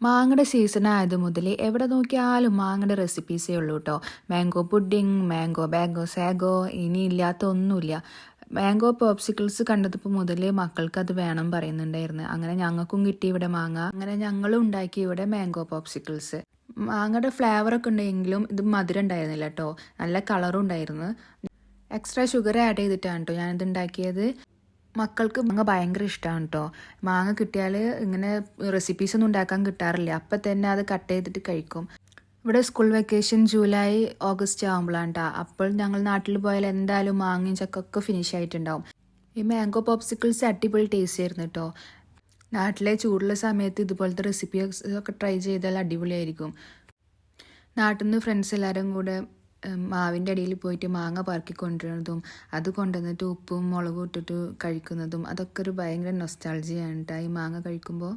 മാങ്ങയുടെ സീസൺ ആയത് മുതൽ എവിടെ നോക്കിയാലും മാങ്ങയുടെ റെസിപ്പീസേ ഉള്ളൂ കേട്ടോ. മാംഗോ പുഡിങ്, മാംഗോ സാഗോ, ഇനി ഇല്ലാത്ത ഒന്നുമില്ല. മാംഗോ പോപ്സിക്കിൾസ് കണ്ടപ്പോൾ മുതൽ മക്കൾക്ക് അത് വേണം പറയുന്നുണ്ടായിരുന്നു. അങ്ങനെ ഞങ്ങൾക്കും കിട്ടി ഇവിടെ മാങ്ങ. അങ്ങനെ ഞങ്ങളും ഉണ്ടാക്കി ഇവിടെ മാംഗോ പോപ്സിക്കിൾസ്. മാങ്ങയുടെ ഫ്ലേവറൊക്കെ ഉണ്ടെങ്കിലും ഇത് മധുരം ഉണ്ടായിരുന്നില്ല കേട്ടോ. നല്ല കളറും ഉണ്ടായിരുന്നു. എക്സ്ട്രാ ഷുഗർ ആഡ് ചെയ്തിട്ടാണ് കേട്ടോ ഞാനിത് ഉണ്ടാക്കിയത്. മക്കൾക്ക് മാങ്ങ ഭയങ്കര ഇഷ്ടമാണ് കേട്ടോ. മാങ്ങ കിട്ടിയാൽ ഇങ്ങനെ റെസിപ്പീസ് ഒന്നും ഉണ്ടാക്കാൻ കിട്ടാറില്ല. അപ്പം തന്നെ അത് കട്ട് ചെയ്തിട്ട് കഴിക്കും. ഇവിടെ സ്കൂൾ വെക്കേഷൻ ജൂലൈ ഓഗസ്റ്റ് ആകുമ്പോഴാണ് കേട്ടോ. അപ്പോൾ ഞങ്ങൾ നാട്ടിൽ പോയാൽ എന്തായാലും മാങ്ങയും ചക്കൊക്കെ ഫിനിഷ് ആയിട്ടുണ്ടാവും. ഈ മാംഗോ പോപ്സിക്കിൾസ് അടിപൊളി ടേസ്റ്റ് ആയിരുന്നു കേട്ടോ. നാട്ടിലെ ചൂടുള്ള സമയത്ത് ഇതുപോലത്തെ റെസിപ്പീസ് ഒക്കെ ട്രൈ ചെയ്താൽ അടിപൊളിയായിരിക്കും. നാട്ടിൽ നിന്ന് ഫ്രണ്ട്സ് എല്ലാവരും കൂടെ മാവിൻ്റെ അടിയിൽ പോയിട്ട് മാങ്ങ പറക്കി കൊണ്ടുവരുന്നതും അത് കൊണ്ടുവന്നിട്ട് ഉപ്പും മുളകും ഇട്ടിട്ട് കഴിക്കുന്നതും അതൊക്കെ ഒരു ഭയങ്കര നൊസ്റ്റാൾജിയാണ് കേട്ടോ ഈ മാങ്ങ കഴിക്കുമ്പോൾ.